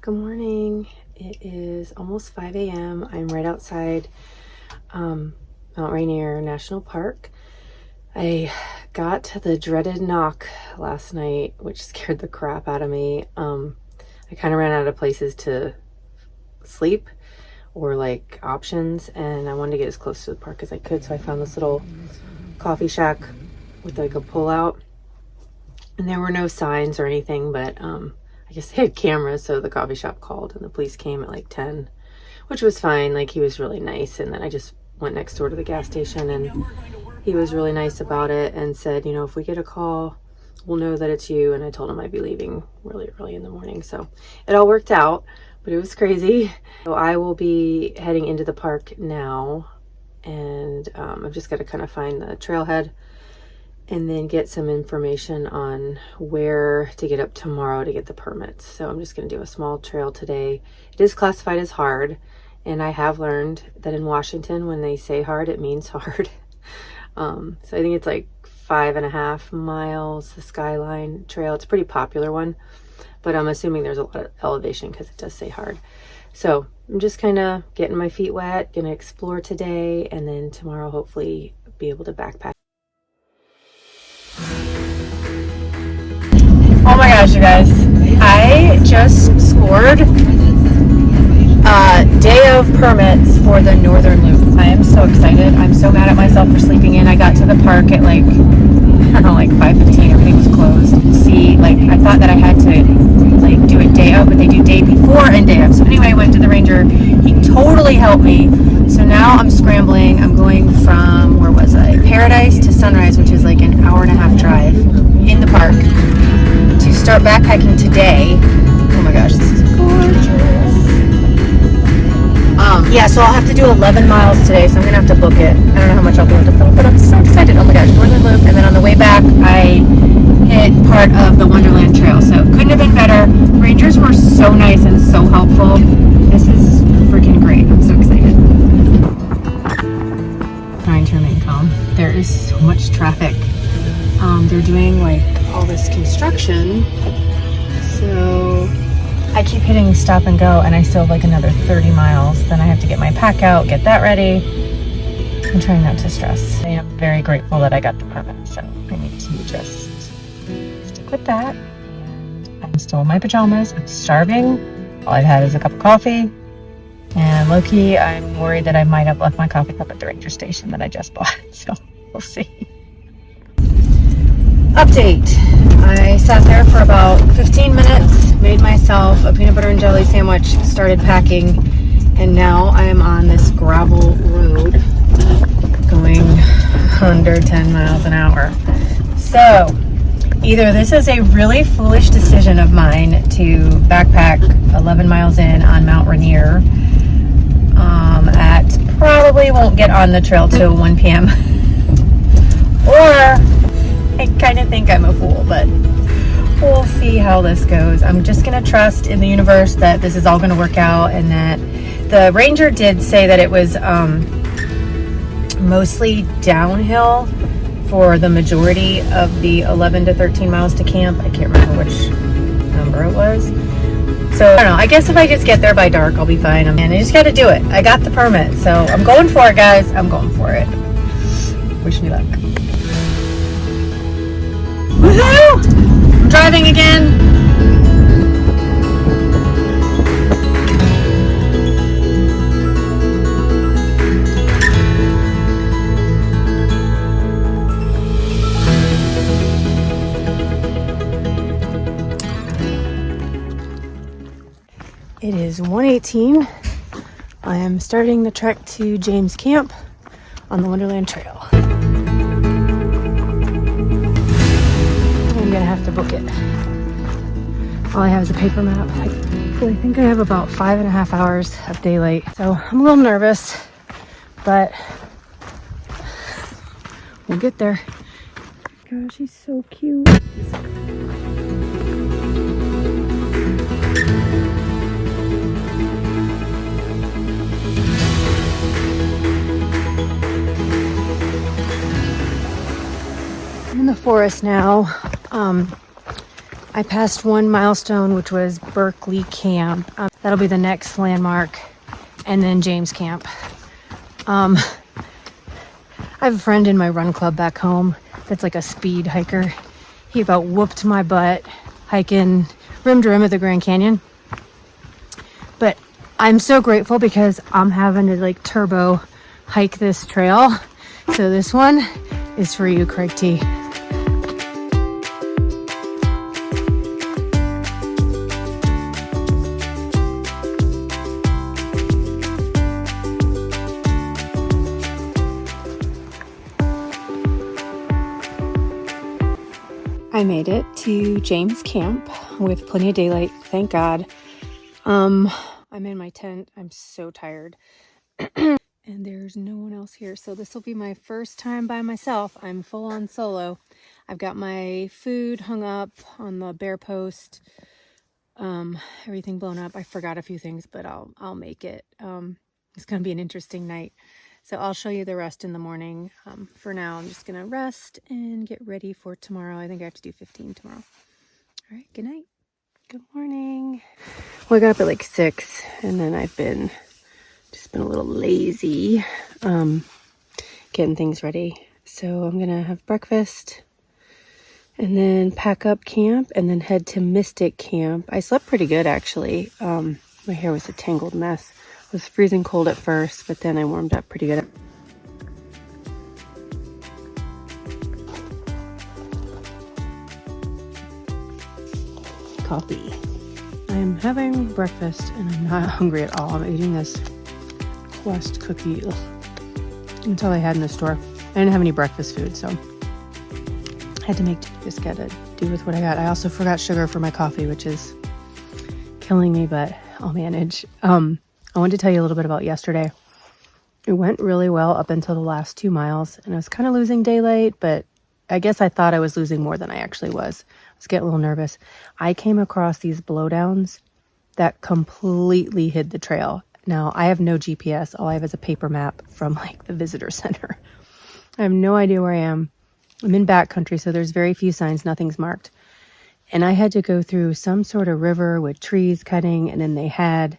Good morning. It is almost 5 a.m. I'm right outside Mount Rainier National Park. I got the dreaded knock last night, which scared the crap out of me. I kind of ran out of places to sleep or like options, and I wanted to get as close to the park as I could, so I found this little coffee shack with like a pull-out, and there were no signs or anything, but I guess they had cameras, so the coffee shop called and the police came at like 10, which was fine. Like, he was really nice. And then I just went next door to the gas station and he was really nice about it and said, you know, if we get a call, we'll know that it's you. And I told him I'd be leaving really early in the morning. So it all worked out, but it was crazy. So I will be heading into the park now, and I've just got to kind of find the trailhead and then get some information on where to get up tomorrow to get the permits. So I'm just going to do a small trail today. It is classified as hard, and I have learned that in Washington, when they say hard, it means hard. So I think it's like 5.5 miles, the Skyline Trail. It's a pretty popular one, but I'm assuming there's a lot of elevation because it does say hard. So I'm just kind of getting my feet wet, gonna explore today, and then tomorrow hopefully be able to backpack. Oh my gosh, you guys, I just scored day of permits for the Northern Loop. I am so excited. I'm so mad at myself for sleeping in. I got to the park at like, I don't know, like 5:15. Everything was closed. See, like, I thought that I had to like do it day of, but they do day before and day of. So anyway, I went to the ranger. He totally helped me. So now I'm scrambling. I'm going from, where was I? Paradise to Sunrise, which is like an hour-and-a-half drive in the park, to start backpacking today. Oh my gosh, this is gorgeous. Yeah, so I'll have to do 11 miles today, so I'm gonna have to book it. I don't know how much I'll be able to film, but I'm so excited. Oh my gosh, Northern Loop, and then on the way back, I hit part of the Wonderland Trail, so it couldn't have been better. Rangers were so nice and so helpful. This is freaking great. I'm so excited. Trying to remain calm. There is so much traffic. They're doing like all this construction, so I keep hitting stop and go, and I still have like another 30 miles. Then I have to get my pack out, get that ready. I'm trying not to stress. I am very grateful that I got the permit, so I need to just stick with that. And I'm still in my pajamas. I'm starving. All I've had is a cup of coffee. And low-key, I'm worried that I might have left my coffee cup at the ranger station that I just bought. So we'll see. Update. I sat there for about 15 minutes, made myself a peanut butter and jelly sandwich, started packing, and now I am on this gravel road going under 10 miles an hour. So either this is a really foolish decision of mine to backpack 11 miles in on Mount Rainier at probably won't get on the trail till 1 p.m. or I kind of think I'm a fool, but we'll see how this goes. I'm just going to trust in the universe that this is all going to work out, and that the ranger did say that it was mostly downhill for the majority of the 11 to 13 miles to camp. I can't remember which number it was. So I don't know. I guess if I just get there by dark, I'll be fine. And I just got to do it. I got the permit, so I'm going for it, guys. I'm going for it. Wish me luck. Woohoo! I'm driving again. It is 1:18. I am starting the trek to James Camp on the Wonderland Trail. I'm gonna have to book it. All I have is a paper map. I think I have about 5.5 hours of daylight, so I'm a little nervous, but we'll get there. Gosh, he's so cute. I'm in the forest now. I passed one milestone, which was Berkeley Camp. That'll be the next landmark, and then James Camp. I have a friend in my run club back home that's like a speed hiker. He about whooped my butt hiking rim to rim of the Grand Canyon. But I'm so grateful because I'm having to like turbo hike this trail. So this one is for you, Craig T. I made it to James Camp with plenty of daylight, thank God. I'm in my tent. I'm so tired. And there's no one else here. So this will be my first time by myself. I'm full on solo. I've got my food hung up on the bear post. Everything blown up. I forgot a few things, but I'll make it. It's going to be an interesting night. So I'll show you the rest in the morning. For now, I'm just going to rest and get ready for tomorrow. I think I have to do 15 tomorrow. All right, good night. Good morning. Well, I got up at like 6, and then I've been a little lazy getting things ready. So I'm going to have breakfast and then pack up camp and then head to Mystic Camp. I slept pretty good, actually. My hair was a tangled mess. It was freezing cold at first, but then I warmed up pretty good. Coffee. I'm having breakfast and I'm not hungry at all. I'm eating this Quest cookie. Ugh. That's all I had in the store. I didn't have any breakfast food, so I had to just gotta do with what I got. I also forgot sugar for my coffee, which is killing me, but I'll manage. I wanted to tell you a little bit about yesterday. It went really well up until the last 2 miles, and I was kind of losing daylight, but I guess I thought I was losing more than I actually was. I was getting a little nervous. I came across these blowdowns that completely hid the trail. Now, I have no GPS. All I have is a paper map from like the visitor center. I have no idea where I am. I'm in backcountry, so there's very few signs. Nothing's marked. And I had to go through some sort of river with trees cutting, and then they had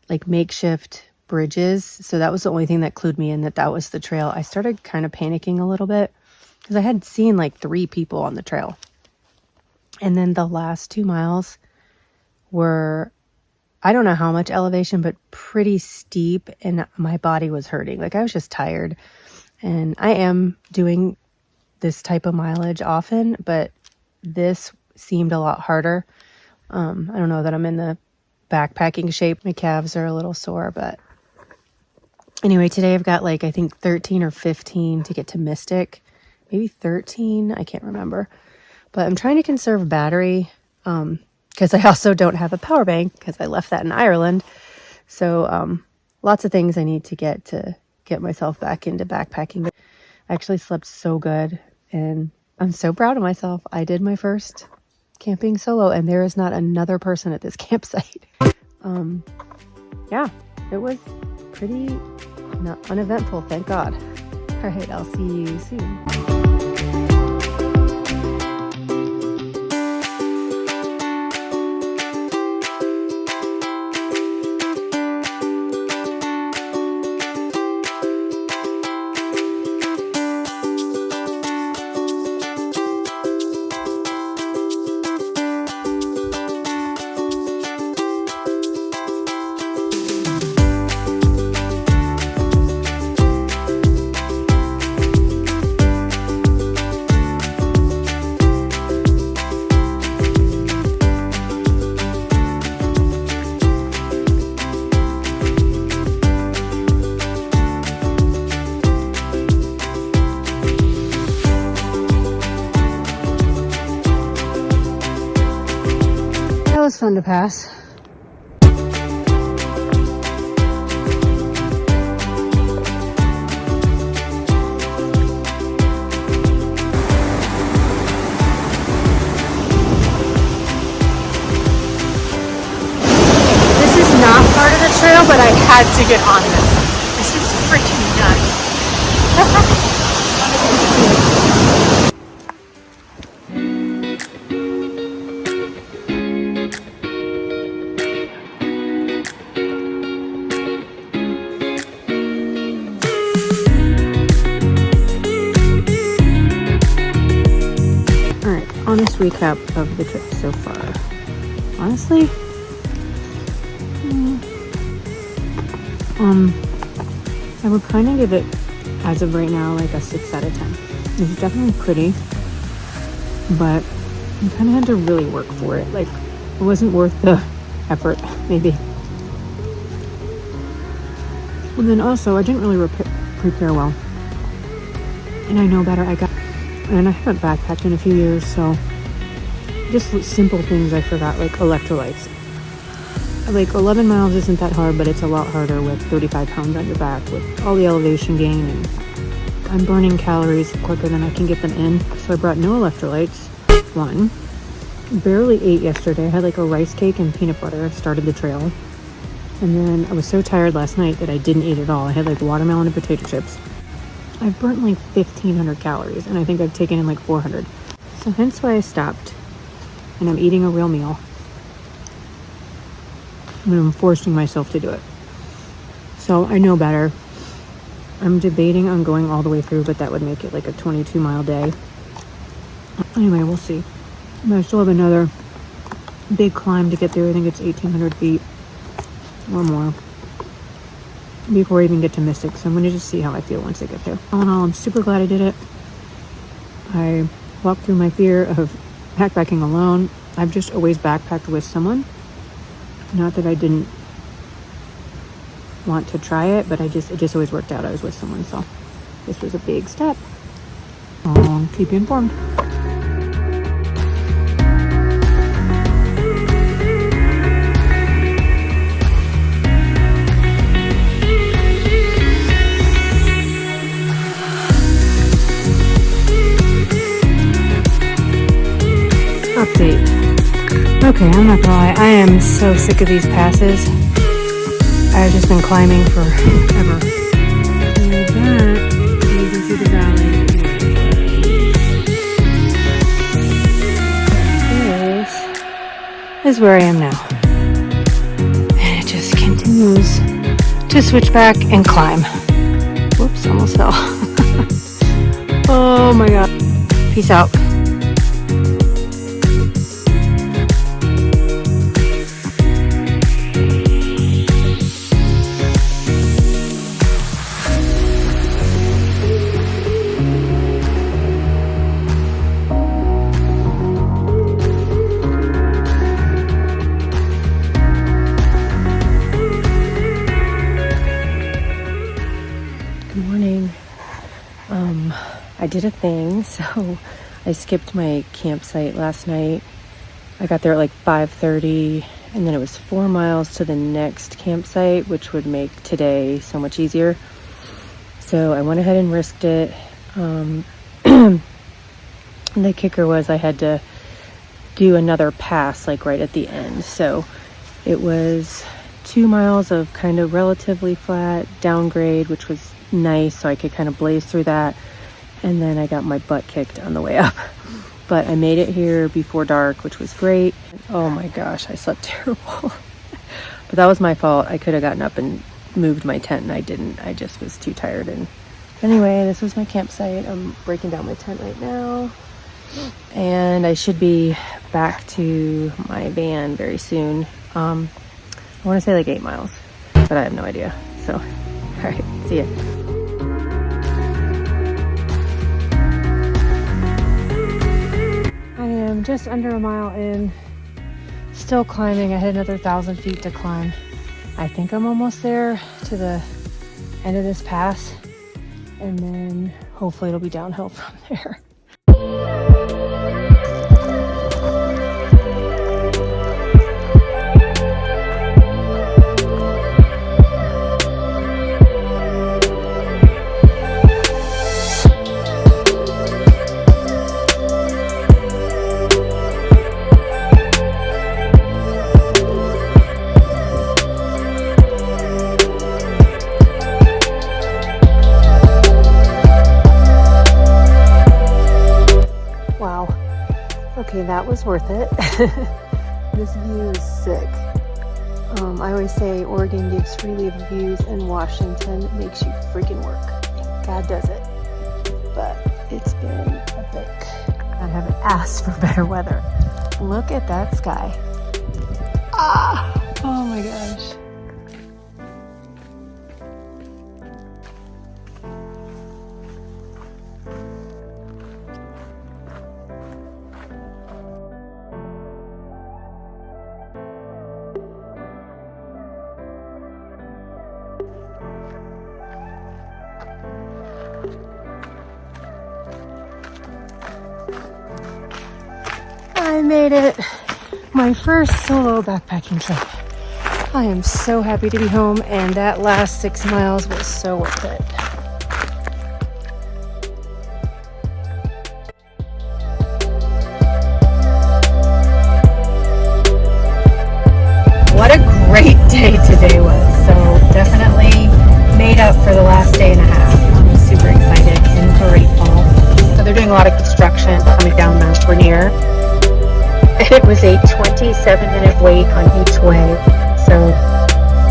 like makeshift bridges. So that was the only thing that clued me in that was the trail. I started kind of panicking a little bit because I had seen like 3 people on the trail. And then the last 2 miles were, I don't know how much elevation, but pretty steep, and my body was hurting. Like I was just tired. And I am doing this type of mileage often, but this seemed a lot harder. I don't know that I'm in the backpacking shape. My calves are a little sore, but anyway, today I've got like, I think 13 or 15 to get to Mystic. Maybe 13. I can't remember, but I'm trying to conserve battery. Because I also don't have a power bank because I left that in Ireland. So lots of things I need to get myself back into backpacking. But I actually slept so good, and I'm so proud of myself. I did my first camping solo, and there is not another person at this campsite. Yeah, it was pretty uneventful, thank God. All right, I'll see you soon. That was fun to pass. This is not part of the trail, but I had to get on this. This is freaking nuts. honest recap of the trip so far. Honestly, I would kind of give it, as of right now, like a 6 out of 10. It's definitely pretty, but you kind of had to really work for it. Like, it wasn't worth the effort, maybe. And then also, I didn't really prepare well. And I know better. And I haven't backpacked in a few years, so just simple things I forgot, like electrolytes. Like 11 miles isn't that hard, but it's a lot harder with 35 pounds on your back with all the elevation gain, and I'm burning calories quicker than I can get them in. So I brought no electrolytes. One, barely ate yesterday. I had like a rice cake and peanut butter. I started the trail. And then I was so tired last night that I didn't eat at all. I had like watermelon and potato chips. I've burnt like 1,500 calories, and I think I've taken in like 400. So hence why I stopped, and I'm eating a real meal. And I'm forcing myself to do it. So I know better. I'm debating on going all the way through, but that would make it like a 22-mile day. Anyway, we'll see. But I still have another big climb to get there. I think it's 1,800 feet or more before I even get to Mystic. So I'm going to just see how I feel once I get there. All in all, I'm super glad I did it. I walked through my fear of backpacking alone. I've just always backpacked with someone. Not that I didn't want to try it, but it just always worked out. I was with someone, so this was a big step. I'll keep you informed. Update. Okay, I'm not gonna lie, I am so sick of these passes. I've just been climbing forever. And that, you can see the valley. This is where I am now. And it just continues to switch back and climb. Whoops, almost fell. Oh my god. Peace out. I did a thing, so I skipped my campsite last night. I got there at like 5:30, and then it was 4 miles to the next campsite, which would make today so much easier. So I went ahead and risked it. And the kicker was I had to do another pass like right at the end. So it was 2 miles of kind of relatively flat downgrade, which was nice, so I could kind of blaze through that. And then I got my butt kicked on the way up. But I made it here before dark, which was great. Oh my gosh, I slept terrible. But that was my fault. I could have gotten up and moved my tent, and I didn't. I just was too tired. And anyway, this was my campsite. I'm breaking down my tent right now. And I should be back to my van very soon. I want to say like 8 miles, but I have no idea. So, all right, see ya. I'm just under a mile in, still climbing. I had another 1,000 feet to climb. I think I'm almost there to the end of this pass, and then hopefully it'll be downhill from there. Okay, that was worth it. This view is sick. I always say Oregon gives freely views and Washington makes you freaking work. God does it. But it's been epic. I haven't asked for better weather. Look at that sky. Ah! Oh my gosh. I made it. My first solo backpacking trip. I am so happy to be home, and that last 6 miles was so worth it. What a great day today was. So definitely made up for the last day and a half. I'm super excited and grateful. So they're doing a lot of construction coming down the Rainier. It was a 27-minute wait on each way, so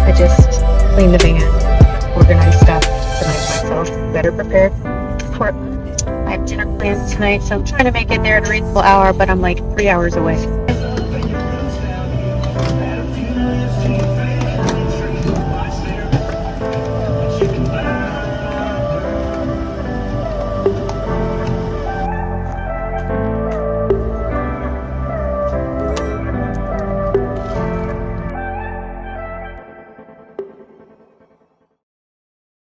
I just cleaned the van, organized stuff tonight myself, better prepared for I have dinner plans tonight, so I'm trying to make it there at a reasonable hour, but I'm like 3 hours away.